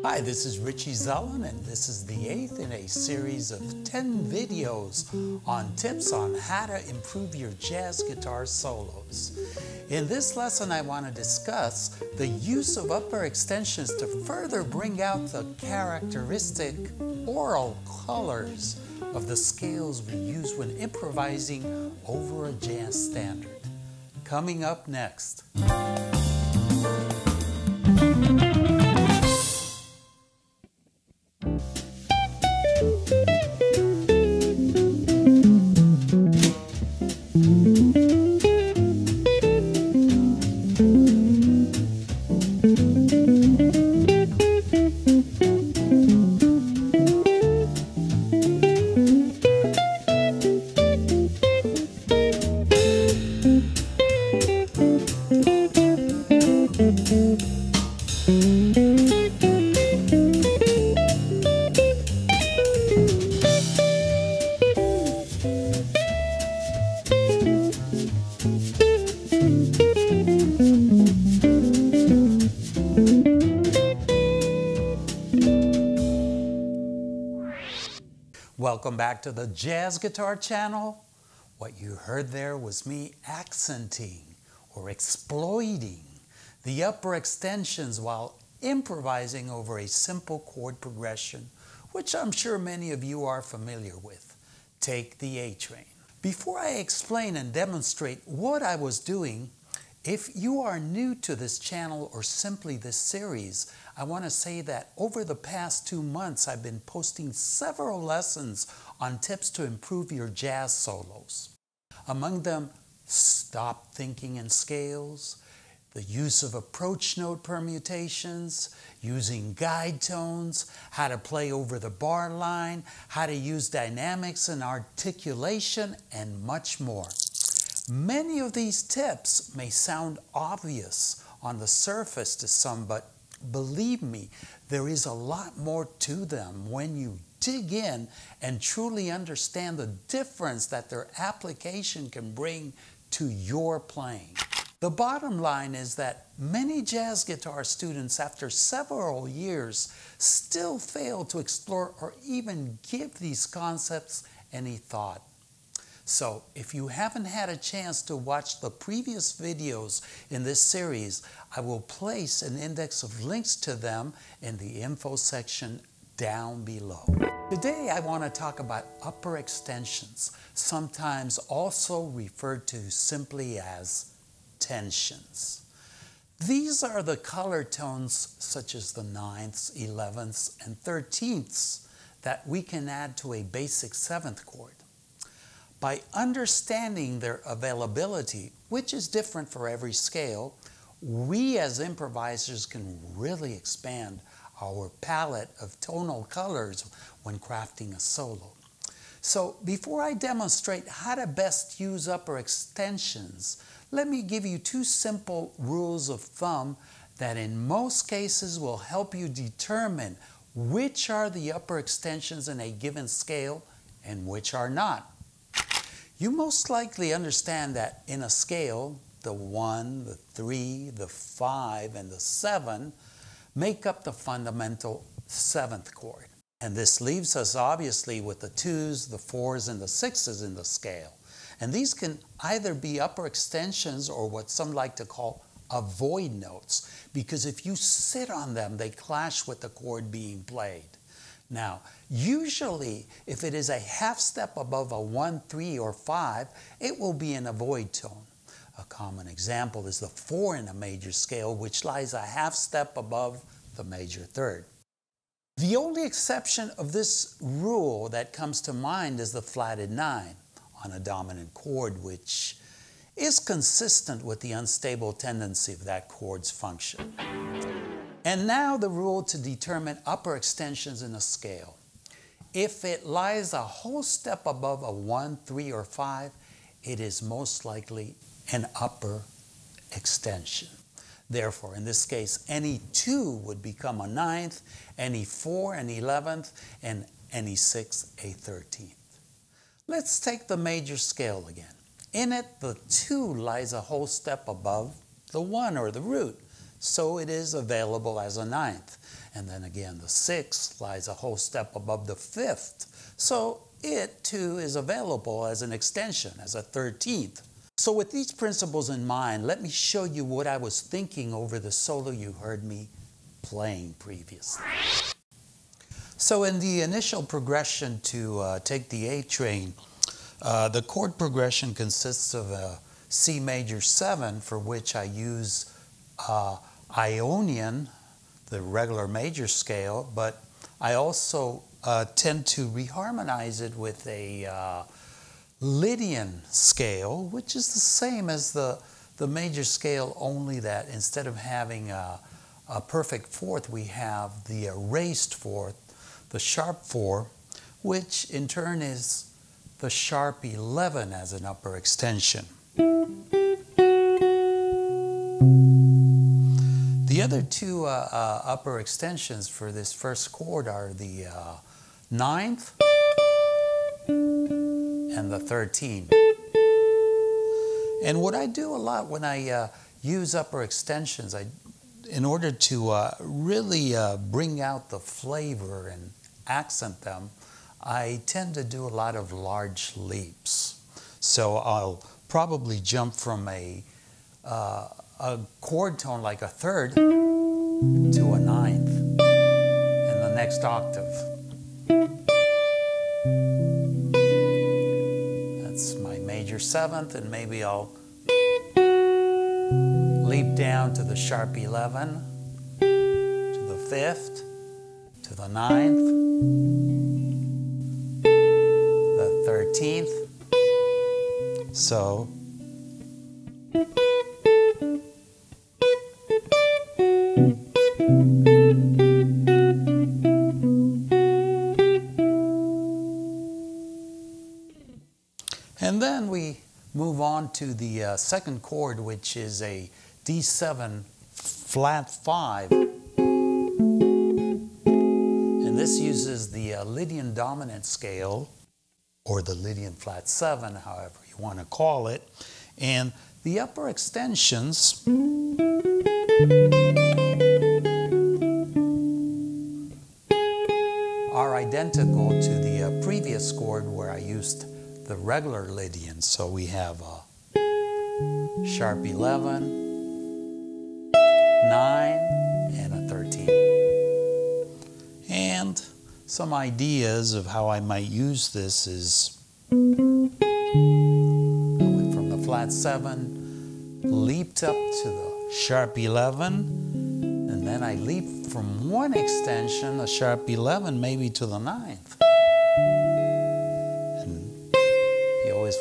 Hi, this is Richie Zellon, and this is the 8th in a series of 10 videos on tips on how to improve your jazz guitar solos. In this lesson, I want to discuss the use of upper extensions to further bring out the characteristic aural colors of the scales we use when improvising over a jazz standard. Coming up next. Welcome back to the Jazz Guitar channel. What you heard there was me accenting or exploiting the upper extensions while improvising over a simple chord progression, which I'm sure many of you are familiar with. Take the A train. Before I explain and demonstrate what I was doing, if you are new to this channel or simply this series, I want to say that over the past 2 months, I've been posting several lessons on tips to improve your jazz solos. Among them, stop thinking in scales, the use of approach note permutations, using guide tones, how to play over the bar line, how to use dynamics and articulation, and much more. Many of these tips may sound obvious on the surface to some, but believe me, there is a lot more to them when you dig in and truly understand the difference that their application can bring to your playing. The bottom line is that many jazz guitar students, after several years, still fail to explore or even give these concepts any thought. So, if you haven't had a chance to watch the previous videos in this series, I will place an index of links to them in the info section down below. Today, I want to talk about upper extensions, sometimes also referred to simply as tensions. These are the color tones such as the 9ths, 11ths, and 13ths that we can add to a basic 7th chord. By understanding their availability, which is different for every scale, we as improvisers can really expand our palette of tonal colors when crafting a solo. So before I demonstrate how to best use upper extensions, let me give you 2 simple rules of thumb that in most cases will help you determine which are the upper extensions in a given scale and which are not. You most likely understand that in a scale, the 1, the 3, the 5, and the 7 make up the fundamental 7th chord. And this leaves us obviously with the 2s, the 4s, and the 6s in the scale. And these can either be upper extensions or what some like to call avoid notes, because if you sit on them, they clash with the chord being played. Now, usually, if it is a half step above a 1, 3, or 5, it will be an avoid tone. A common example is the 4 in a major scale, which lies a half step above the major 3rd. The only exception of this rule that comes to mind is the flatted 9 on a dominant chord, which is consistent with the unstable tendency of that chord's function. And now the rule to determine upper extensions in a scale. If it lies a whole step above a 1, 3, or 5, it is most likely an upper extension. Therefore, in this case, any 2 would become a 9th, any 4 an 11th, and any 6 a 13th. Let's take the major scale again. In it, the 2 lies a whole step above the 1 or the root. so it is available as a ninth. And then again, the sixth lies a whole step above the fifth, so it too is available as an extension, as a 13th. So with these principles in mind, let me show you what I was thinking over the solo you heard me playing previously. So in the initial progression to take the A train, the chord progression consists of a C major 7, for which I use Ionian, the regular major scale, but I also tend to reharmonize it with a Lydian scale, which is the same as the major scale, only that instead of having a perfect fourth, we have the erased fourth, the sharp 4, which in turn is the sharp 11 as an upper extension. The other two upper extensions for this first chord are the 9th and the 13th. And what I do a lot when I use upper extensions, in order to really bring out the flavor and accent them, I tend to do a lot of large leaps. So I'll probably jump from a chord tone like a third to a ninth in the next octave. That's my major 7th, and maybe I'll leap down to the sharp 11, to the 5th, to the 9th, the 13th. So and then we move on to the second chord, which is a D7 flat 5. And this uses the Lydian dominant scale, or the Lydian flat 7, however you want to call it. And the upper extensions are identical to the previous chord where I used the regular Lydian. So we have a sharp 11, 9, and a 13. And some ideas of how I might use this is I went from the flat 7, leaped up to the sharp 11, and then I leaped from one extension, the sharp 11, maybe to the 9th.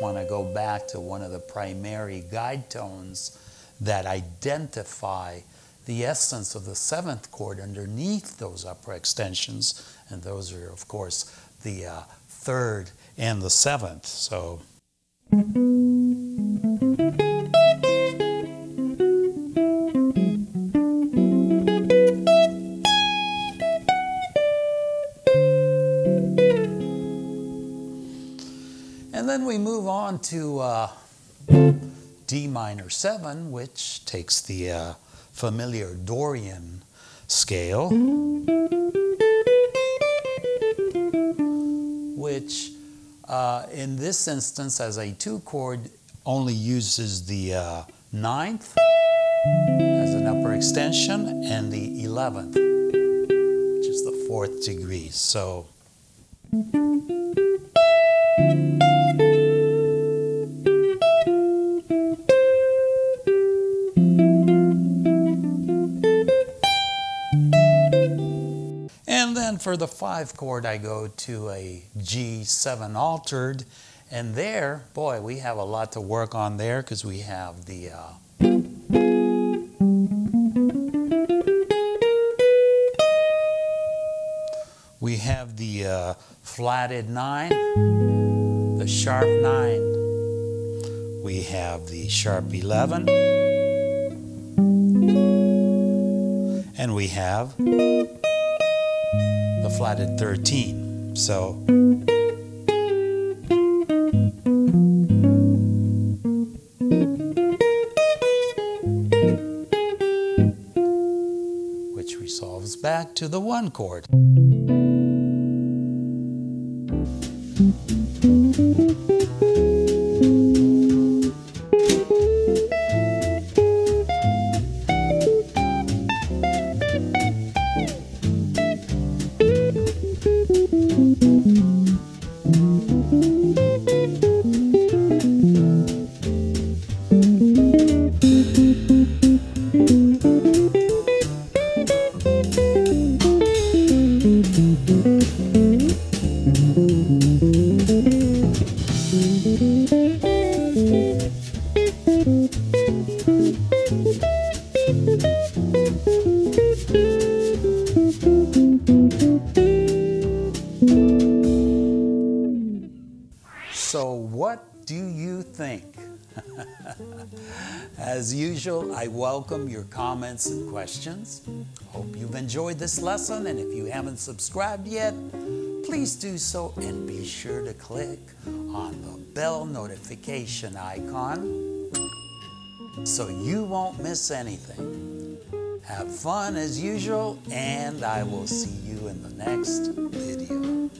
Want to go back to one of the primary guide tones that identify the essence of the 7th chord underneath those upper extensions, and those are of course the 3rd and the 7th. So and then we move on to D minor 7, which takes the familiar Dorian scale, which in this instance as a 2 chord only uses the 9th as an upper extension and the 11th, which is the 4th degree. So and then for the 5 chord, I go to a G7 altered, and there, boy, we have a lot to work on there because we have the flatted 9, the sharp 9, we have the sharp 11, and we have the flatted 13. So ourselves back to the 1 chord. So what do you think? As usual, I welcome your comments and questions. Hope you've enjoyed this lesson, and if you haven't subscribed yet, please do so and be sure to click on the bell notification icon so you won't miss anything. Have fun as usual, and I will see you in the next video.